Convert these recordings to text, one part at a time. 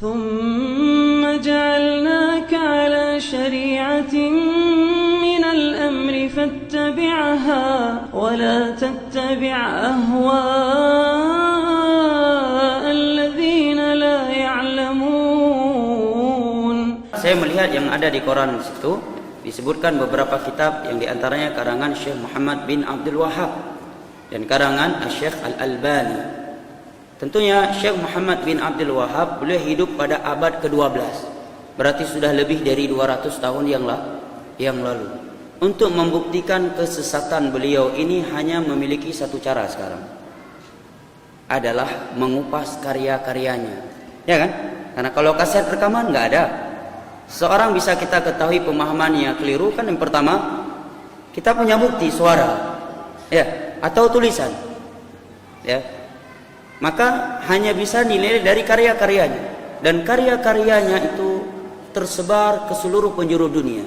ثم جعلناك على شريعة من الأمر فاتبعها ولا تتبع أهواء الذين لا يعلمون. Saya melihat yang ada di koran di situ disebutkan beberapa kitab yang diantaranya karangan Syekh Muhammad bin Abdul Wahhab dan karangan Syekh Al-Albani. Tentunya Syekh Muhammad bin Abdul Wahhab beliau hidup pada abad ke-12. Berarti sudah lebih dari 200 tahun yang lalu. Untuk membuktikan kesesatan beliau ini hanya memiliki satu cara sekarang. Adalah mengupas karya-karyanya. Ya kan? Karena kalau kaset rekaman nggak ada. Seorang bisa kita ketahui pemahamannya keliru kan yang pertama kita punya bukti suara. Ya, atau tulisan. Ya. Maka hanya bisa dinilai dari karya-karyanya. Dan karya-karyanya itu tersebar ke seluruh penjuru dunia.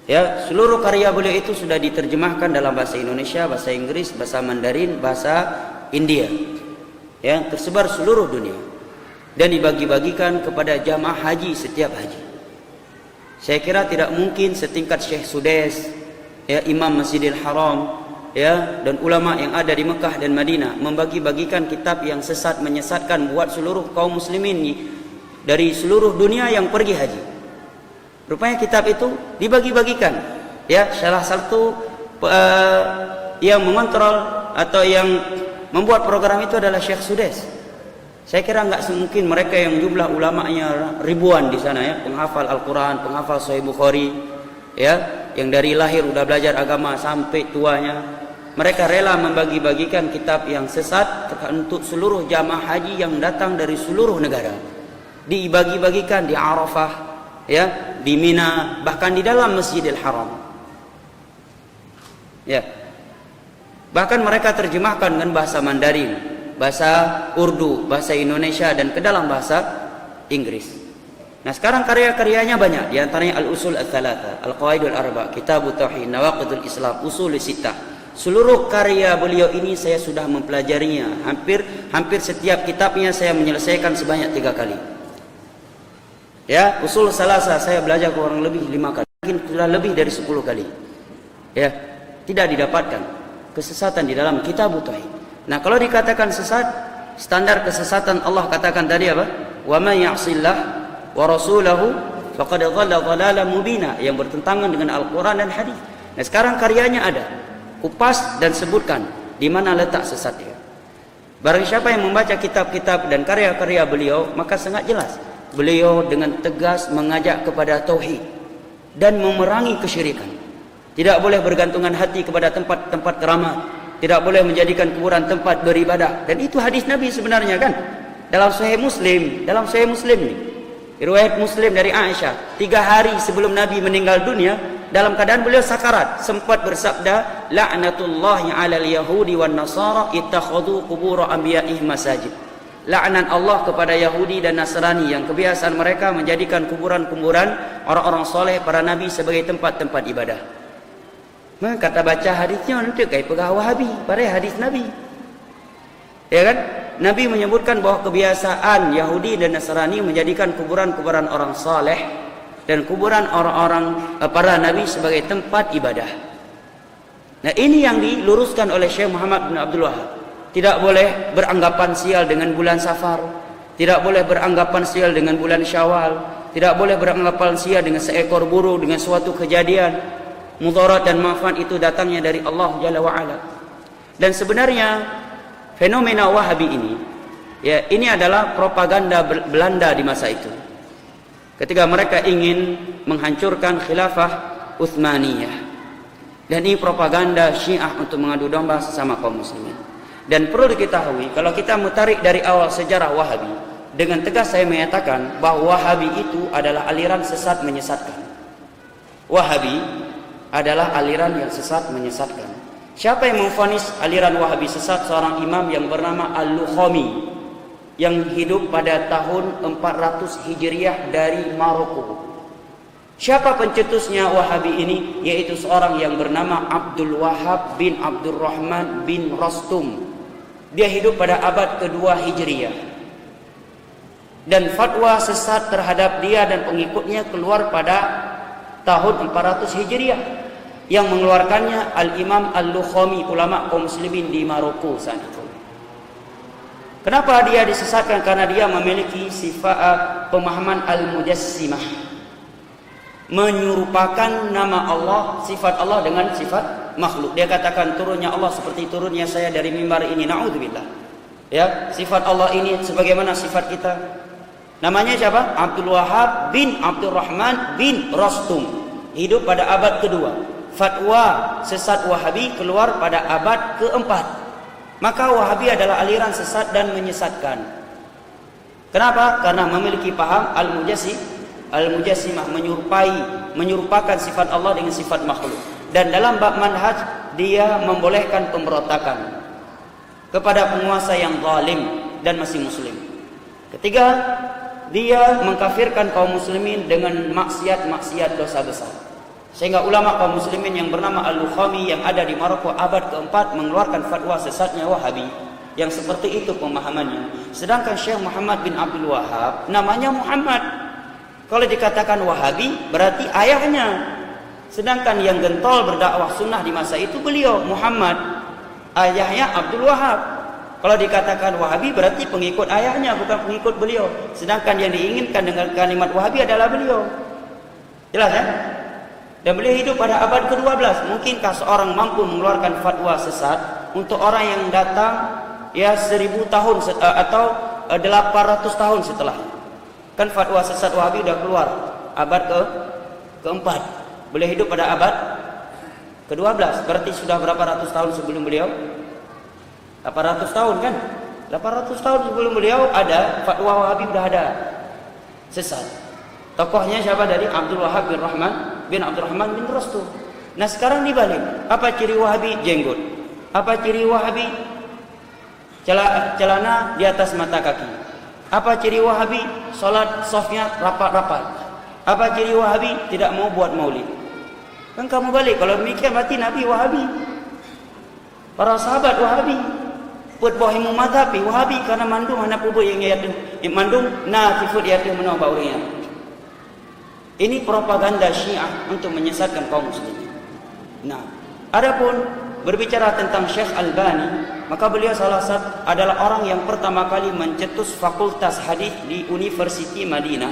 Ya, seluruh karya beliau itu sudah diterjemahkan dalam bahasa Indonesia, bahasa Inggris, bahasa Mandarin, bahasa India. Ya, tersebar seluruh dunia. Dan dibagi-bagikan kepada jamaah haji setiap haji. Saya kira tidak mungkin setingkat Syekh Sudes, ya, Imam Masjidil Haram, ya, dan ulama yang ada di Mekah dan Madinah membagi-bagikan kitab yang sesat menyesatkan buat seluruh kaum muslimin dari seluruh dunia yang pergi haji. Rupanya kitab itu dibagi-bagikan. Ya, salah satu yang mengontrol atau yang membuat program itu adalah Syekh Sudes. Saya kira enggak semungkin mereka yang jumlah ulamanya ribuan di sana, ya, penghafal Al-Quran, penghafal Sahih Bukhari, ya, yang dari lahir udah belajar agama sampai tuanya. Mereka rela membagi-bagikan kitab yang sesat untuk seluruh jamaah haji yang datang dari seluruh negara. Dibagi-bagikan di Arafah, ya, di Mina, bahkan di dalam Masjidil Haram. Ya. Bahkan mereka terjemahkan dengan bahasa Mandarin, bahasa Urdu, bahasa Indonesia, dan ke dalam bahasa Inggris. Nah, sekarang karya-karyanya banyak. Di antaranya Al-Usul Al-Thalatha, Al-Qawaidul Arba, Kitabut Tauhid, Nawaqidul Islam, Usul Sittah. Seluruh karya beliau ini saya sudah mempelajarinya. Hampir setiap kitabnya saya menyelesaikan sebanyak 3 kali. Ya, Usul Salasa saya belajar kurang lebih 5 kali. Mungkin sudah lebih dari 10 kali. Ya, tidak didapatkan kesesatan di dalam Kitabut Tauhid. Nah, kalau dikatakan sesat, standar kesesatan Allah katakan tadi apa? Wa may ya'sillah wa rasulahu faqad dhalla dhalalan mubina, yang bertentangan dengan Al-Qur'an dan hadis. Nah, sekarang karyanya ada. Kupas dan sebutkan di mana letak sesatnya. Barang siapa yang membaca kitab-kitab dan karya-karya beliau, maka sangat jelas beliau dengan tegas mengajak kepada tauhid dan memerangi kesyirikan. Tidak boleh bergantungan hati kepada tempat-tempat keramat. Tidak boleh menjadikan kuburan tempat beribadah. Dan itu hadis Nabi sebenarnya kan. Dalam Sahih Muslim ni. Riwayat Muslim dari Aisyah, 3 hari sebelum Nabi meninggal dunia, dalam keadaan beliau sakarat, sempat bersabda, la'natullahi 'alal yahudi wan nasara ittakhadhu qubur anbiya'ihim masajid. Laknat Allah kepada Yahudi dan Nasrani yang kebiasaan mereka menjadikan kuburan-kuburan orang-orang soleh para nabi sebagai tempat-tempat ibadah. Maka kata baca hadisnya nanti kayak pegawai Wahabi pada hadis Nabi. Ya kan? Nabi menyebutkan bahwa kebiasaan Yahudi dan Nasrani menjadikan kuburan-kuburan orang saleh dan kuburan orang-orang para nabi sebagai tempat ibadah. Nah, ini yang diluruskan oleh Syekh Muhammad bin Abdul Wahhab. Tidak boleh beranggapan sial dengan bulan Safar, tidak boleh beranggapan sial dengan bulan Syawal, tidak boleh beranggapan sial dengan seekor burung, dengan suatu kejadian. Mudarat dan manfaat itu datangnya dari Allah Jalla wa Ala. Dan sebenarnya fenomena Wahabi ini, ya, ini adalah propaganda Belanda di masa itu. Ketika mereka ingin menghancurkan khilafah Utsmaniyah. Dan ini propaganda Syiah untuk mengadu domba sesama kaum muslimin. Dan perlu diketahui, kalau kita mutarik dari awal sejarah Wahabi, dengan tegas saya menyatakan bahwa Wahabi itu adalah aliran sesat menyesatkan. Wahabi adalah aliran yang sesat menyesatkan. Siapa yang memvonis aliran Wahabi sesat? Seorang imam yang bernama Al-Lukhami, yang hidup pada tahun 400 Hijriah dari Maroko. Siapa pencetusnya Wahabi ini? Yaitu seorang yang bernama Abdul Wahhab bin Abdurrahman bin Rastum. Dia hidup pada abad kedua Hijriah. dan fatwa sesat terhadap dia dan pengikutnya keluar pada tahun 400 Hijriah yang mengeluarkannya Al-Imam Al-Lukhami, ulama kaum muslimin di Maroko saat itu. Kenapa dia disesatkan? Karena dia memiliki sifat pemahaman Al-Mujassimah, menyerupakan nama Allah, sifat Allah dengan sifat makhluk. Dia katakan turunnya Allah seperti turunnya saya dari mimbar ini, naudzubillah. Ya, sifat Allah ini sebagaimana sifat kita. Namanya siapa? Abdul Wahab bin Abdul Rahman bin Rostum, hidup pada abad kedua. Fatwa sesat Wahabi keluar pada abad keempat. Maka Wahabi adalah aliran sesat dan menyesatkan. Kenapa? Karena memiliki paham Al-Mujassimah, menyerupakan sifat Allah dengan sifat makhluk. Dan dalam bab manhaj dia membolehkan pemberontakan kepada penguasa yang zalim dan masih muslim. Ketiga, dia mengkafirkan kaum muslimin dengan maksiat-maksiat dosa besar. Sehingga ulama kaum muslimin yang bernama Al-Lukhami yang ada di Maroko abad keempat mengeluarkan fatwa sesatnya Wahabi yang seperti itu pemahamannya. Sedangkan Syekh Muhammad bin Abdul Wahab namanya Muhammad. Kalau dikatakan Wahabi berarti ayahnya. Sedangkan yang gentol berdakwah sunnah di masa itu beliau Muhammad, ayahnya Abdul Wahab. Kalau dikatakan Wahabi berarti pengikut ayahnya, bukan pengikut beliau. Sedangkan yang diinginkan dengan kalimat Wahabi adalah beliau. Jelas ya? Dan beliau hidup pada abad ke-12. Mungkinkah seorang mampu mengeluarkan fatwa sesat untuk orang yang datang ya 1000 tahun atau 800 tahun setelah? Kan fatwa sesat Wahabi sudah keluar abad keempat. Beliau hidup pada abad ke-12. Berarti sudah berapa ratus tahun sebelum beliau? 800 tahun kan? 800 tahun sebelum beliau ada fatwa Wahabi, sudah ada sesat. Tokohnya siapa? Dari Abdul Wahab bin Abdul Rahman bin Rostum. Nah sekarang dibalik. Apa ciri Wahabi? Jenggot. Apa ciri Wahabi? Celana di atas mata kaki. Apa ciri Wahabi? Salat safnya rapat-rapat. Apa ciri Wahabi? Tidak mau buat maulid. Kan kamu balik. Kalau demikian berarti Nabi Wahabi, para sahabat Wahabi, buat bohimu madhabi Wahabi karena mandung anak pubu yang yaitu mandung na tifut yaitu menau baurinya. Ini propaganda Syiah untuk menyesatkan kaum muslimin. Nah, adapun berbicara tentang Syekh Albani, maka beliau salah satu adalah orang yang pertama kali mencetus fakultas hadis di Universiti Madinah.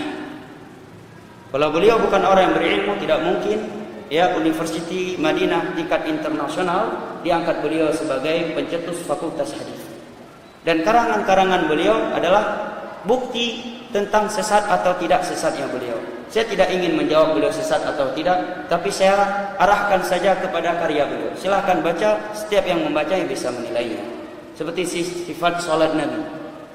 Kalau beliau bukan orang yang berilmu, tidak mungkin ya Universiti Madinah tingkat internasional diangkat beliau sebagai pencetus fakultas hadis. Dan karangan-karangan beliau adalah bukti tentang sesat atau tidak sesatnya beliau. Saya tidak ingin menjawab beliau sesat atau tidak, tapi saya arahkan saja kepada karya beliau. Silahkan baca, setiap yang membacanya bisa menilainya. Seperti sifat salat Nabi,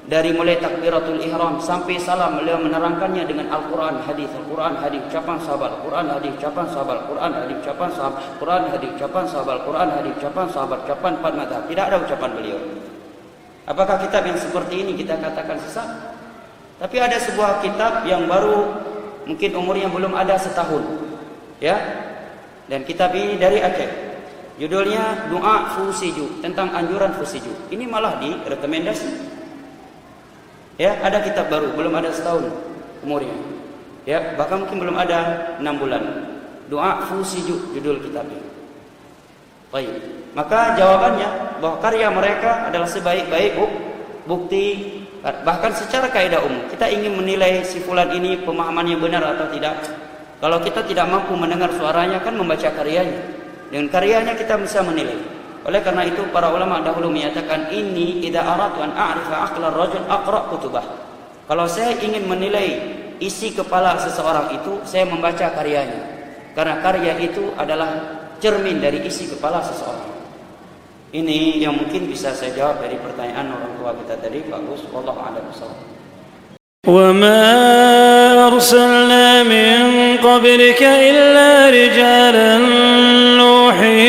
dari mulai takbiratul ihram sampai salam, beliau menerangkannya dengan Al-Quran hadis, Al-Quran hadis ucapan sahabat, Al-Quran hadis ucapan sahabat, Al-Quran hadis ucapan sahabat, Al-Quran hadis ucapan sahabat, Al-Quran hadis ucapan sahabat, ucapan empat mazhab. Tidak ada ucapan beliau. Apakah kitab yang seperti ini kita katakan sesat? Tapi ada sebuah kitab yang baru, mungkin umurnya belum ada setahun, ya. Dan kitab ini dari Aceh. Judulnya Doa Fusiju, tentang anjuran Fusiju. Ini malah direkomendasi. Ya, ada kitab baru, belum ada setahun umurnya. Ya, bahkan mungkin belum ada 6 bulan. Doa Fusiju judul kitabnya. Baik. Maka jawabannya bahwa karya mereka adalah sebaik-baik bukti. Bahkan secara kaidah umum kita ingin menilai si fulan ini pemahamannya benar atau tidak. Kalau kita tidak mampu mendengar suaranya, kan membaca karyanya. Dengan karyanya kita bisa menilai. Oleh karena itu para ulama dahulu menyatakan ini idza aradtu an a'rifa aqla ar-rajul aqra kutubah. Kalau saya ingin menilai isi kepala seseorang itu, saya membaca karyanya. Karena karya itu adalah cermin dari isi kepala seseorang. Ini yang mungkin bisa saya jawab dari pertanyaan orang tua kita tadi, bagus. Wallahu a'lam bishawab. وما أرسلنا من قبلك إلا رجالا نوحي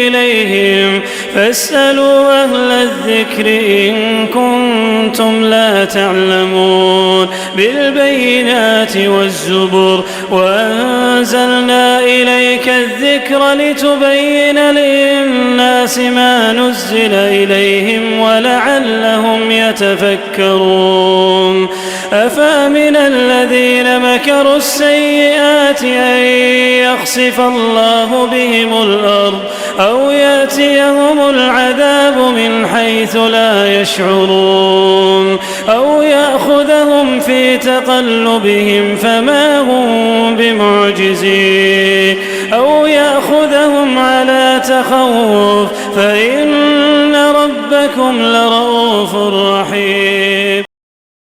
إليهم فاسألوا أهل الذكر إن كنتم لا تعلمون بالبينات والزبر وأنزلنا إليك الذكر لتبين للناس ما نزل إليهم ولعلهم يتفكرون أفأمن الذين مكروا السيئات أن يخسف الله بهم الأرض أو يأتيهم العذاب من حيث لا يشعرون أو يأخذهم في تقلبهم فما هم بمعجزين أو يأخذهم على تخوف فإن ربكم لرؤوف رحيم